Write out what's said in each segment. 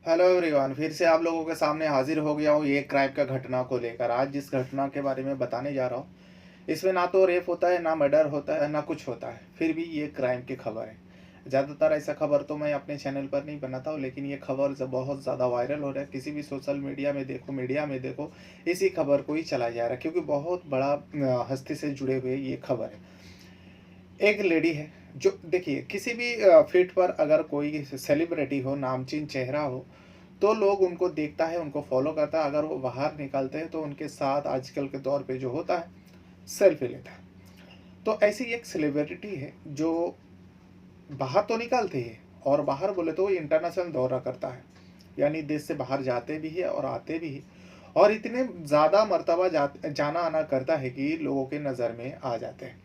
Hello everyone, फिर से आप लोगों के सामने हाजिर हो गया हूँ ये क्राइम का घटना को लेकर। आज जिस घटना के बारे में बताने जा रहा हूँ, इसमें ना तो रेप होता है, ना मर्डर होता है, ना कुछ होता है, फिर भी ये क्राइम की खबर है। ज़्यादातर ऐसा खबर तो मैं अपने चैनल पर नहीं बनाता हूँ, लेकिन ये खबर बहुत ज़्यादा वायरल हो रहा है। किसी भी सोशल मीडिया में देखो, इसी खबर को ही चलाया जा रहा है, क्योंकि बहुत बड़ा हस्ती से जुड़े हुए ये खबर है। एक लेडी है, जो देखिए, किसी भी फील्ड पर अगर कोई सेलिब्रिटी हो, नामचीन चेहरा हो, तो लोग उनको देखता है, उनको फॉलो करता है। अगर वो बाहर निकलते हैं तो उनके साथ आजकल के दौर पे जो होता है, सेल्फी लेता है। तो ऐसी एक सेलिब्रिटी है जो बाहर तो निकलती है, और बाहर बोले तो वो इंटरनेशनल दौरा करता है, यानी देश से बाहर जाते भी है और आते भी है। और इतने ज़्यादा मर्तबा जाना आना करता है कि लोगों के नज़र में आ जाते हैं।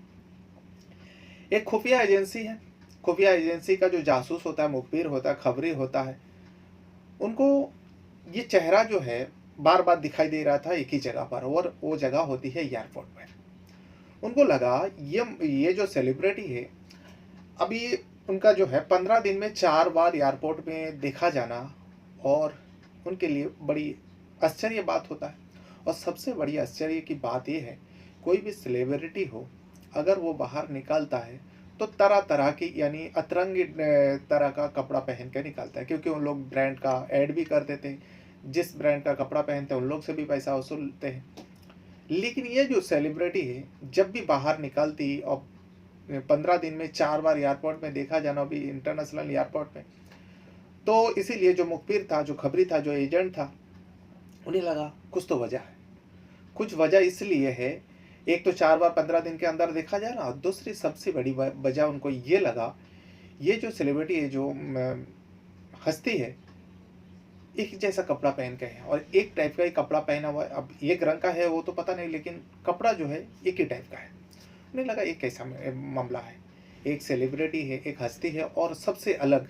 एक खुफिया एजेंसी है। खुफिया एजेंसी का जो जासूस होता है, मुखबिर होता है, खबरी होता है, उनको ये चेहरा जो है बार बार दिखाई दे रहा था एक ही जगह पर, और वो जगह होती है एयरपोर्ट पर। उनको लगा ये जो सेलिब्रिटी है, अभी उनका जो है 15 दिन में 4 बार एयरपोर्ट में देखा जाना, और उनके लिए बड़ी आश्चर्य बात होता है। और सबसे बड़ी आश्चर्य की बात यह है, कोई भी सेलिब्रिटी हो, अगर वो बाहर निकलता है तो तरह तरह की, यानी अतरंगी तरह का कपड़ा पहन के निकलता है, क्योंकि उन लोग ब्रांड का ऐड भी कर देते हैं। जिस ब्रांड का कपड़ा पहनते हैं उन लोग से भी पैसा वसूलते हैं। लेकिन ये जो सेलिब्रिटी है, जब भी बाहर निकलती, और 15 दिन में 4 बार एयरपोर्ट में देखा जाना, भी इंटरनेशनल एयरपोर्ट में, तो इसीलिए जो मुखबिर था, जो खबरी था, जो एजेंट था, उन्हें लगा कुछ तो वजह है। कुछ वजह इसलिए है, एक तो 4 बार 15 दिन के अंदर देखा जाए ना, और दूसरी सबसे बड़ी वजह उनको ये लगा, ये जो सेलिब्रिटी है, जो हस्ती है, एक जैसा कपड़ा पहन के है, और एक टाइप का ही कपड़ा पहना हुआ है। अब एक रंग का है वो तो पता नहीं, लेकिन कपड़ा जो है एक ही टाइप का है। उन्हें लगा एक कैसा मामला है, एक सेलिब्रिटी है, एक हस्ती है, और सबसे अलग,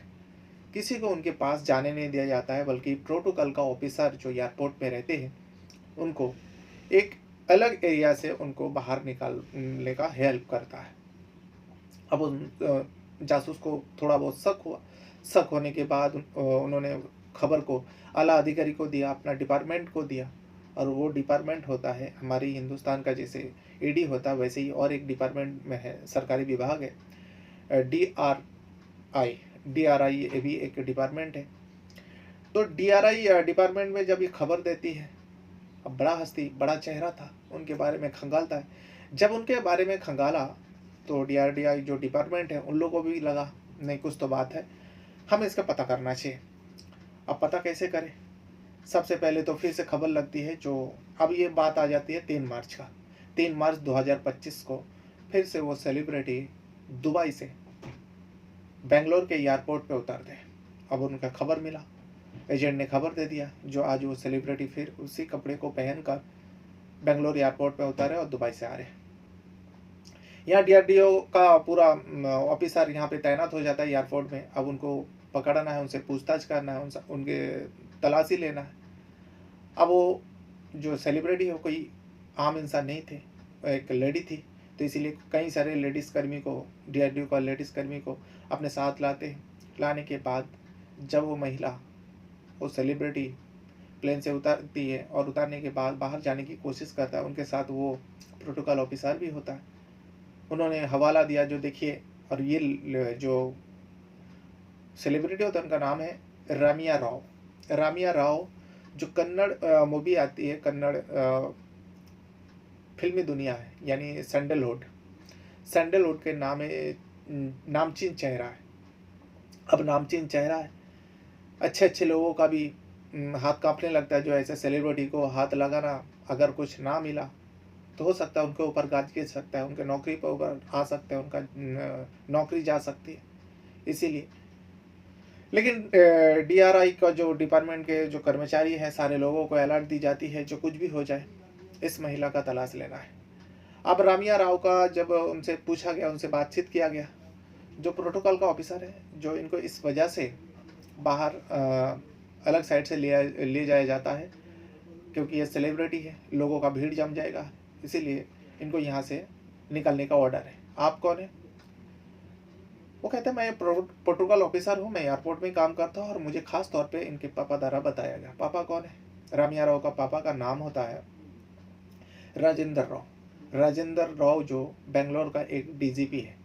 किसी को उनके पास जाने नहीं दिया जाता है, बल्कि प्रोटोकॉल का ऑफिसर जो एयरपोर्ट में रहते हैं, उनको एक अलग एरिया से उनको बाहर निकालने का हेल्प करता है। अब उन जासूस को थोड़ा बहुत शक हुआ। शक होने के बाद उन्होंने खबर को आला अधिकारी को दिया, अपना डिपार्टमेंट को दिया। और वो डिपार्टमेंट होता है हमारी हिंदुस्तान का, जैसे ईडी होता है वैसे ही और एक डिपार्टमेंट में है, सरकारी विभाग है, DRI। DRI ये भी एक डिपार्टमेंट है। तो DRI डिपार्टमेंट में जब ये खबर देती है, अब बड़ा हस्ती, बड़ा चेहरा था, उनके बारे में खंगालता है। जब उनके बारे में खंगाला, तो DRDI जो डिपार्टमेंट है, उन लोगों को भी लगा नहीं, कुछ तो बात है, हमें इसका पता करना चाहिए। अब पता कैसे करें? सबसे पहले तो फिर से खबर लगती है, जो अब ये बात आ जाती है 3 मार्च का। 3 मार्च 2025 को फिर से वो सेलिब्रिटी दुबई से बेंगलोर के एयरपोर्ट पे उतरते हैं। अब उनका खबर मिला, एजेंट ने खबर दे दिया, जो आज वो सेलिब्रिटी फिर उसी कपड़े को पहनकर बेंगलोर एयरपोर्ट पे उतारे और दुबई से आ रहे हैं। यहाँ DRDO का पूरा ऑफिसर यहाँ पे तैनात हो जाता है एयरपोर्ट में। अब उनको पकड़ना है, उनसे पूछताछ करना है, उनसे उनके तलाशी लेना है। अब वो जो सेलिब्रिटी है, वो कोई आम इंसान नहीं थे, एक लेडी थी। तो इसीलिए कई सारे लेडीज़ कर्मी को, DRDO का लेडीज़ कर्मी को अपने साथ लाते हैं। लाने के बाद जब वो महिला, वो सेलिब्रिटी प्लेन से उतरती है, और उतारने के बाद बाहर जाने की कोशिश करता है, उनके साथ वो प्रोटोकॉल ऑफिसर भी होता है। उन्होंने हवाला दिया, जो देखिए, और ये जो सेलिब्रिटी होता है उनका नाम है रामिया राव। रामिया राव, जो कन्नड़ मूवी आती है, कन्नड़ फिल्मी दुनिया है, यानी सैंडलवुड। सैंडलवुड के नाम है, नामचीन चेहरा है। अब नामचीन चेहरा है, अच्छे अच्छे लोगों का भी हाथ कांपने लगता है। जो ऐसे सेलिब्रिटी को हाथ लगाना, अगर कुछ ना मिला तो हो सकता है उनके ऊपर गाज गिर सकता है, उनके नौकरी पर ऊपर आ सकता है, उनका नौकरी जा सकती है। इसीलिए, लेकिन DRI का जो डिपार्टमेंट के जो कर्मचारी हैं, सारे लोगों को अलर्ट दी जाती है, जो कुछ भी हो जाए इस महिला का तलाश लेना है। अब रामिया राव का जब उनसे पूछा गया, उनसे बातचीत किया गया, जो प्रोटोकॉल का ऑफिसर है, जो इनको इस वजह से बाहर अलग साइड से ले जाया जाता है, क्योंकि ये सेलिब्रिटी है, लोगों का भीड़ जम जाएगा, इसीलिए इनको यहाँ से निकलने का ऑर्डर है। आप कौन है? वो कहते हैं मैं प्रोटोकॉल ऑफिसर हूँ, मैं एयरपोर्ट में काम करता हूँ और मुझे खास तौर पे इनके पापा द्वारा बताया गया। पापा कौन है? रामिया राव का पापा का नाम होता है राजेंद्र राव। राजेंद्र राव जो बेंगलोर का एक डीजीपी है।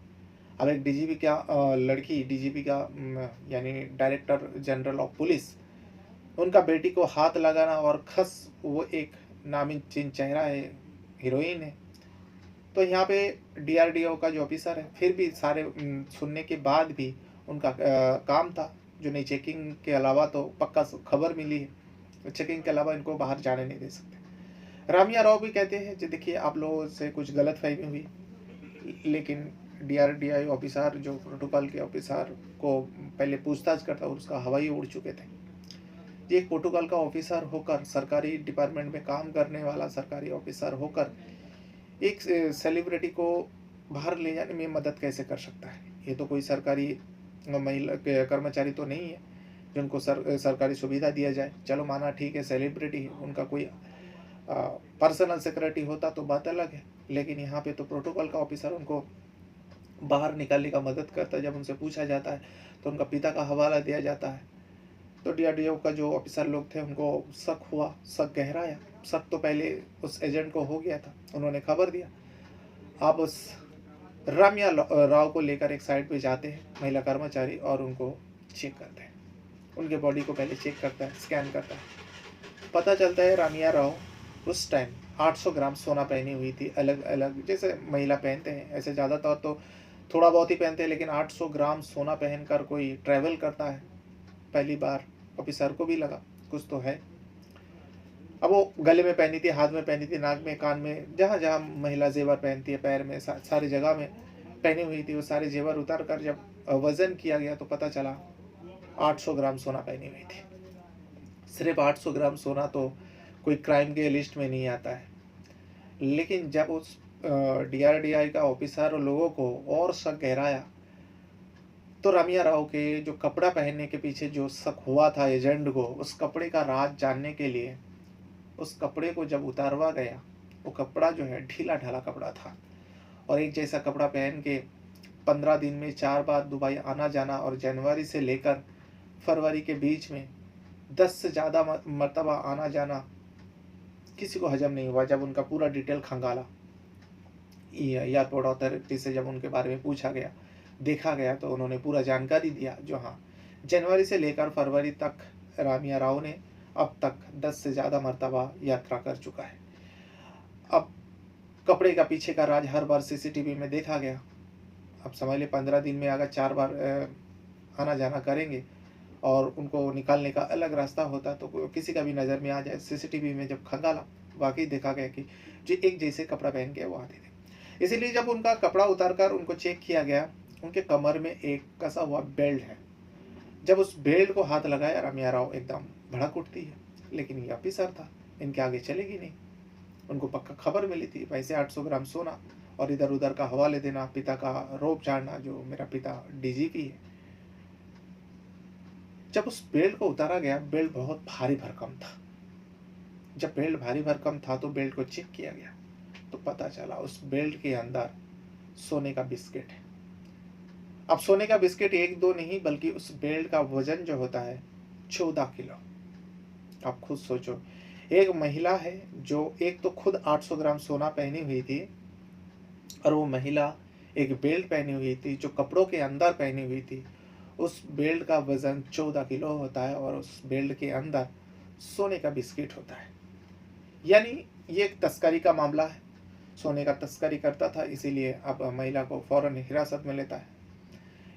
अब एक डीजीपी क्या लड़की डीजीपी का यानी डायरेक्टर जनरल ऑफ पुलिस, उनका बेटी को हाथ लगाना और खस वो एक नामिन चेहरा है, हीरोइन है। तो यहाँ पे डीआरडीओ का जो ऑफिसर है, फिर भी सारे सुनने के बाद भी उनका काम था जो नहीं, चेकिंग के अलावा तो पक्का खबर मिली है, चेकिंग के अलावा इनको बाहर जाने नहीं दे सकते। रामिया राव भी कहते हैं जी देखिए आप लोगों से कुछ गलत फहमी हुई, लेकिन डीआरडीआई ऑफिसर जो प्रोटोकॉल के ऑफिसर को पहले पूछताछ करता और उसका हवाई उड़ चुके थे। ये एक प्रोटोकॉल का ऑफिसर होकर, सरकारी डिपार्टमेंट में काम करने वाला सरकारी ऑफिसर होकर एक सेलिब्रिटी को बाहर ले जाने में मदद कैसे कर सकता है? ये तो कोई सरकारी महिला कर्मचारी तो नहीं है जिनको सरकारी सुविधा दिया जाए। चलो माना ठीक है सेलिब्रिटी है, उनका कोई पर्सनल सेक्रेटरी होता तो बात अलग है, लेकिन यहाँ पे तो प्रोटोकॉल का ऑफिसर उनको बाहर निकालने का मदद करता है। जब उनसे पूछा जाता है तो उनका पिता का हवाला दिया जाता है। तो डीआरडीओ का जो ऑफिसर लोग थे उनको शक हुआ, शक गहराया। शक तो पहले उस एजेंट को हो गया था, उन्होंने खबर दिया। आप उस रामिया राव को लेकर एक साइड पे जाते हैं महिला कर्मचारी और उनको चेक करते हैं। उनके बॉडी को पहले चेक करता है, स्कैन करता है। पता चलता है रामिया राव उस टाइम 800 ग्राम सोना पहनी हुई थी। अलग अलग जैसे महिला पहनते हैं ऐसे ज़्यादातर तो थोड़ा बहुत ही पहनते हैं, लेकिन 800 ग्राम सोना पहनकर कोई ट्रैवल करता है, पहली बार ऑफिसर को भी लगा कुछ तो है। अब वो गले में पहनी थी, हाथ में पहनी थी, नाक में, कान में, जहाँ जहाँ महिला जेवर पहनती है, पैर में, सारी जगह में पहनी हुई थी। वो सारे जेवर उतार कर जब वजन किया गया तो पता चला 800 ग्राम सोना पहनी हुई थी। सिर्फ 800 ग्राम सोना तो कोई क्राइम के लिस्ट में नहीं आता है, लेकिन जब उस डीआरडीआई का ऑफिसर लोगों को और शक गहराया तो रामिया राव के जो कपड़ा पहनने के पीछे जो शक हुआ था एजेंट को, उस कपड़े का राज जानने के लिए उस कपड़े को जब उतारवा गया, वो कपड़ा जो है ढीला ढाला कपड़ा था और एक जैसा कपड़ा पहन के 15 दिन में 4 बार दुबई आना जाना और जनवरी से लेकर फरवरी के बीच में 10 से ज़्यादा मरतबा आना जाना किसी को हजम नहीं हुआ। जब उनका पूरा डिटेल खंगाला एयरपोर्ट अथॉरिटी से, जब उनके बारे में पूछा गया, देखा गया, तो उन्होंने पूरा जानकारी दिया जो हाँ जनवरी से लेकर फरवरी तक रामिया राव ने अब तक 10 से ज़्यादा मरतबा यात्रा कर चुका है। अब कपड़े का पीछे का राज हर बार सीसीटीवी में देखा गया। अब समझ ले 15 दिन में अगर 4 बार आना जाना करेंगे और उनको निकालने का अलग रास्ता होता तो किसी का भी नज़र में आ जाए। सीसीटीवी में जब खंगाला, वाकई देखा गया कि जो एक जैसे कपड़ा पहन के वो आते थे। इसीलिए जब उनका कपड़ा उतार कर उनको चेक किया गया, उनके कमर में एक कसा हुआ बेल्ट है। जब उस बेल्ट को हाथ लगाया रामिया राव एकदम भड़क उठती है, लेकिन ये ऑफिसर था, इनके आगे चलेगी नहीं। उनको पक्का खबर मिली थी, वैसे 800 ग्राम सोना और इधर उधर का हवाले देना, पिता का रोप झाड़ना, जो मेरा पिता डीजीपी है। जब उस बेल्ट को उतारा गया, बेल्ट बहुत भारी भरकम था। जब बेल्ट भारी भरकम था तो बेल्ट को चेक किया गया तो पता चला उस बेल्ट के अंदर सोने का बिस्किट है। अब सोने का बिस्किट एक दो नहीं, बल्कि उस बेल्ट का वजन जो होता है 14 किलो। आप खुद सोचो, एक महिला है जो एक तो खुद 800 ग्राम सोना पहनी हुई थी और वो महिला एक बेल्ट पहनी हुई थी जो कपड़ों के अंदर पहनी हुई थी। उस बेल्ट का वजन 14 किलो होता है और उस बेल्ट के अंदर सोने का बिस्किट होता है। यानी ये एक तस्करी का मामला है, सोने का तस्करी करता था, इसीलिए अब महिला को फौरन हिरासत में लेता है।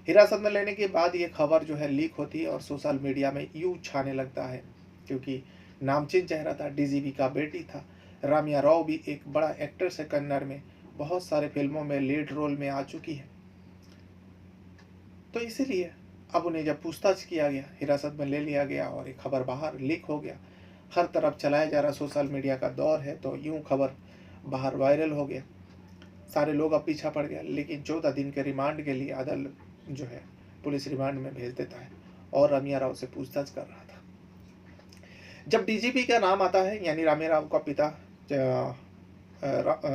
हिरासत में लेने के बाद ये खबर जो है लीक होती है और सोशल मीडिया में यूं छाने लगता है, क्योंकि नामचीन चेहरा था, डीजीपी का बेटी था। रामिया राव भी एक बड़ा एक्ट्रेस है, कन्नड़ में बहुत सारे फिल्मों में लीड रोल में आ चुकी है। तो इसीलिए अब उन्हें जब पूछताछ किया गया, हिरासत में ले लिया गया और एक खबर बाहर लीक हो गया। हर तरफ चलाया जा रहा, सोशल मीडिया का दौर है, तो यूं खबर बाहर वायरल हो गया, सारे लोग अब पीछा पड़ गया। लेकिन 14 दिन के रिमांड के लिए अदालत जो है पुलिस रिमांड में भेज देता है और रामिया राव से पूछताछ कर रहा था। जब डीजीपी का नाम आता है, यानी रामिया राव का पिता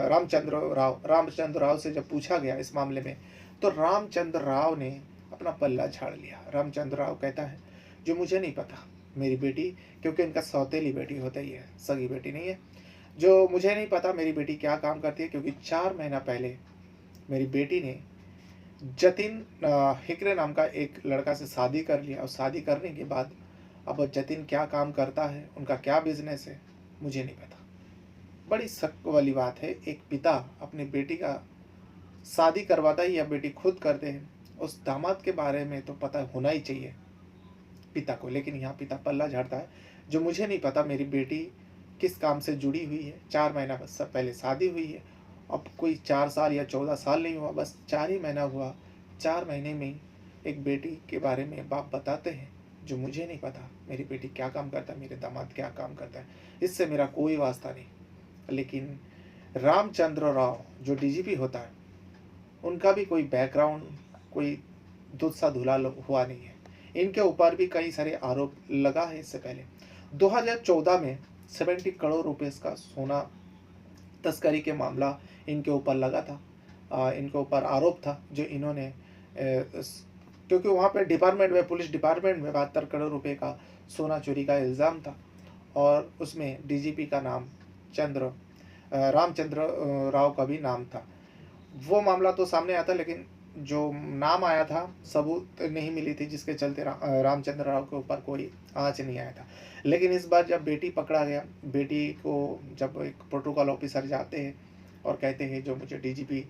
रामचंद्र राव से जब पूछा गया इस मामले में, तो रामचंद्र राव ने अपना पल्ला झाड़ लिया। रामचंद्र राव कहता है, जो मुझे नहीं पता मेरी बेटी, क्योंकि इनका सौतेली बेटी होता ही है, सगी बेटी नहीं है, जो मुझे नहीं पता मेरी बेटी क्या काम करती है, क्योंकि 4 महीना पहले मेरी बेटी ने जतिन हिकरे नाम का एक लड़का से शादी कर लिया, और शादी करने के बाद अब जतिन क्या काम करता है, उनका क्या बिजनेस है, मुझे नहीं पता। बड़ी शक वाली बात है, एक पिता अपनी बेटी का शादी करवाता ही या बेटी खुद करते हैं, उस दामाद के बारे में तो पता होना ही चाहिए पिता को, लेकिन यहाँ पिता पल्ला झाड़ता है, जो मुझे नहीं पता मेरी बेटी किस काम से जुड़ी हुई है। 4 महीना बस पहले शादी हुई है, अब कोई 4 साल या 14 साल नहीं हुआ, बस 4 ही महीना हुआ। 4 महीने में एक बेटी के बारे में बाप बताते हैं, जो मुझे नहीं पता मेरी बेटी क्या काम करता है, मेरे दामाद क्या काम करता है, इससे मेरा कोई वास्ता नहीं। लेकिन रामचंद्र राव जो डीजीपी होता है, उनका भी कोई बैकग्राउंड, कोई दूध सा धुला हुआ नहीं है। इनके ऊपर भी कई सारे आरोप लगा है। इससे पहले 2014 में 70 करोड़ रुपए का सोना तस्करी के मामला इनके ऊपर लगा था। इनके ऊपर आरोप था, जो इन्होंने क्योंकि वहाँ पे डिपार्टमेंट में, पुलिस डिपार्टमेंट में 72 करोड़ रुपए का सोना चोरी का इल्ज़ाम था, और उसमें डीजीपी का नाम रामचंद्र राव का भी नाम था। वो मामला तो सामने आया था, लेकिन जो नाम आया था सबूत नहीं मिली थी, जिसके चलते रामचंद्र राव के ऊपर कोई आंच नहीं आया था। लेकिन इस बार जब बेटी पकड़ा गया, बेटी को जब एक प्रोटोकॉल ऑफिसर जाते हैं और कहते हैं, जो मुझे डीजीपी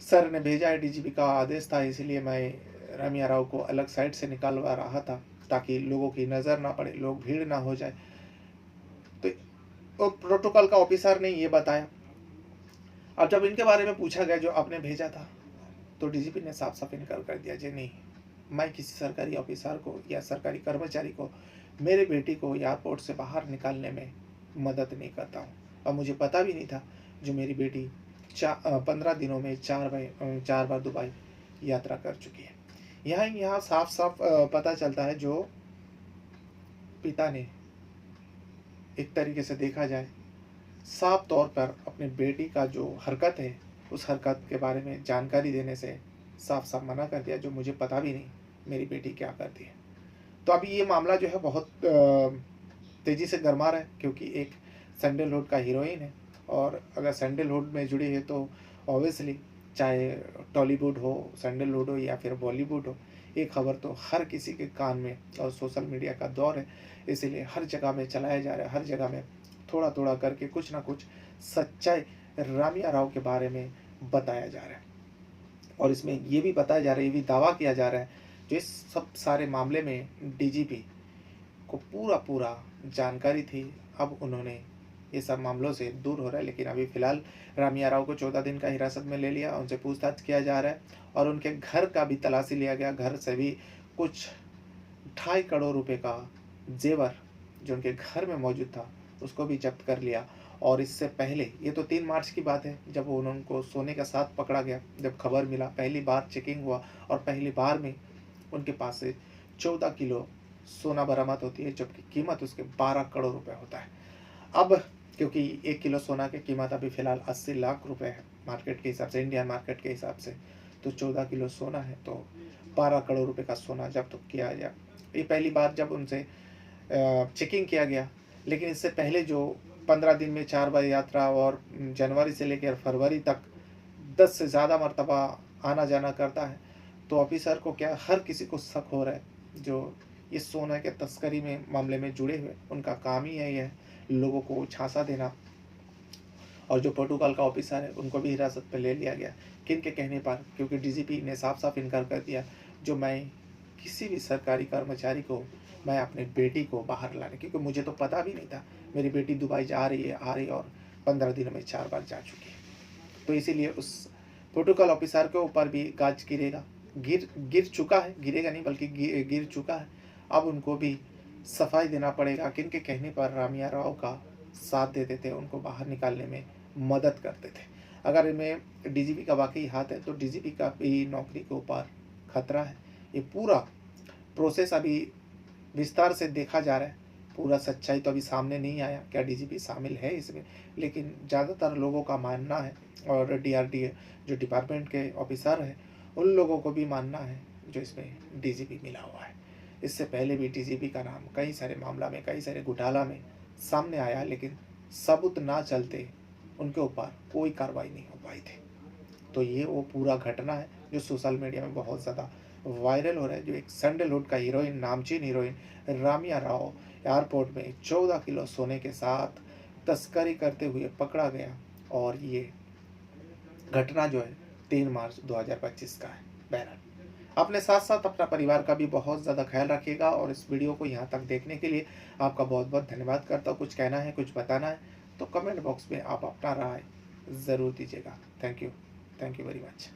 सर ने भेजा है, डीजीपी का आदेश था, इसलिए मैं रामिया राव को अलग साइड से निकालवा रहा था, ताकि लोगों की नज़र ना पड़े, लोग भीड़ ना हो जाए। तो प्रोटोकॉल का ऑफिसर ने ये बताया। अब जब इनके बारे में पूछा गया, जो आपने भेजा था, तो डीजीपी ने साफ साफ इनकार कर दिया, जी नहीं, मैं किसी सरकारी ऑफिसर को या सरकारी कर्मचारी को मेरे बेटी को एयरपोर्ट से बाहर निकालने में मदद नहीं करता हूँ, और मुझे पता भी नहीं था जो मेरी बेटी 15 दिनों में 4 बार दुबई यात्रा कर चुकी है। यहाँ साफ साफ पता चलता है, जो पिता ने एक तरीके से देखा जाए साफ तौर पर अपनी बेटी का जो हरकत है, उस हरकत के बारे में जानकारी देने से साफ साफ मना कर दिया, जो मुझे पता भी नहीं मेरी बेटी क्या करती है। तो अभी ये मामला जो है बहुत तेज़ी से गर्मा रहा है, क्योंकि एक सैंडलवुड का हीरोइन है, और अगर सैंडलवुड में जुड़ी है तो ऑब्वियसली चाहे टॉलीवुड हो, सैंडलवुड हो या फिर बॉलीवुड हो, ये खबर तो हर किसी के कान में, और सोशल मीडिया का दौर है, इसीलिए हर जगह में चलाया जा रहा है, हर जगह में थोड़ा थोड़ा करके कुछ ना कुछ सच्चाई रामिया राव के बारे में बताया जा रहा है। और इसमें ये भी बताया जा रहा है, ये भी दावा किया जा रहा है, जो इस सब सारे मामले में डीजीपी को पूरा जानकारी थी, अब उन्होंने ये सब मामलों से दूर हो रहा है। लेकिन अभी फ़िलहाल रामिया राव को 14 दिन का हिरासत में ले लिया, उनसे पूछताछ किया जा रहा है, और उनके घर का भी तलाशी लिया गया। घर से भी कुछ 2.5 करोड़ रुपए का जेवर जो उनके घर में मौजूद था, उसको भी जब्त कर लिया। और इससे पहले, ये तो 3 मार्च की बात है, जब उनको सोने का साथ पकड़ा गया, जब खबर मिला, पहली बार चेकिंग हुआ, और पहली बार में उनके पास से 14 किलो सोना बरामद होती है, जबकि कीमत उसके 12 करोड़ रुपए होता है। अब क्योंकि 1 किलो सोना की कीमत अभी फ़िलहाल 80 लाख रुपए है मार्केट के हिसाब से, इंडियन मार्केट के हिसाब से, तो 14 किलो सोना है, तो 12 करोड़ रुपए का सोना जब्त किया गया। ये पहली बार जब उनसे चेकिंग किया गया। लेकिन इससे पहले जो 15 दिन में 4 बार यात्रा, और जनवरी से लेकर फरवरी तक 10 से ज़्यादा मरतबा आना जाना करता है, तो ऑफिसर को क्या, हर किसी को शक हो रहा है, जो ये सोना के तस्करी में मामले में जुड़े हुए, उनका काम ही है यह लोगों को झांसा देना। और जो प्रोटोकॉल का ऑफिसर है, उनको भी हिरासत में ले लिया गया, किन के कहने पर, क्योंकि डीजीपी ने साफ साफ इनकार कर दिया, जो मैं किसी भी सरकारी कर्मचारी को, मैं अपनी बेटी को बाहर लाने, क्योंकि मुझे तो पता भी नहीं था मेरी बेटी दुबई जा रही है, आ रही है, और 15 दिनों में 4 बार जा चुकी है। तो इसीलिए उस प्रोटोकॉल ऑफिसर के ऊपर भी गाज गिरेगा, गिर चुका है, गिरेगा नहीं बल्कि गिर चुका है। अब उनको भी सफाई देना पड़ेगा, किन के कहने पर रामिया राव का साथ देते थे, उनको बाहर निकालने में मदद करते थे। अगर इनमें डीजीपी का वाकई हाथ है, तो डीजीपी का भी नौकरी के ऊपर खतरा है। ये पूरा प्रोसेस अभी विस्तार से देखा जा रहा है, पूरा सच्चाई तो अभी सामने नहीं आया, क्या डीजीपी शामिल है इसमें, लेकिन ज़्यादातर लोगों का मानना है, और डीआरडीए जो डिपार्टमेंट के ऑफिसर हैं, उन लोगों को भी मानना है, जो इसमें डीजीपी मिला हुआ है। इससे पहले भी डीजीपी का नाम कई सारे मामला में, कई सारे घोटाला में सामने आया, लेकिन सबूत ना चलते उनके ऊपर कोई कार्रवाई नहीं हो पाई थी। तो ये वो पूरा घटना है जो सोशल मीडिया में बहुत ज़्यादा वायरल हो रहा है, जो एक सैंडलवुड का हीरोइन, नामचीन हीरोइन रामिया राव एयरपोर्ट में 14 किलो सोने के साथ तस्करी करते हुए पकड़ा गया। और ये घटना जो है 3 मार्च 2025 का है। बहरहाल अपने साथ साथ अपना परिवार का भी बहुत ज़्यादा ख्याल रखिएगा, और इस वीडियो को यहाँ तक देखने के लिए आपका बहुत बहुत धन्यवाद करता हूँ। कुछ कहना है, कुछ बताना है तो कमेंट बॉक्स में आप अपना राय ज़रूर दीजिएगा। Thank you very much.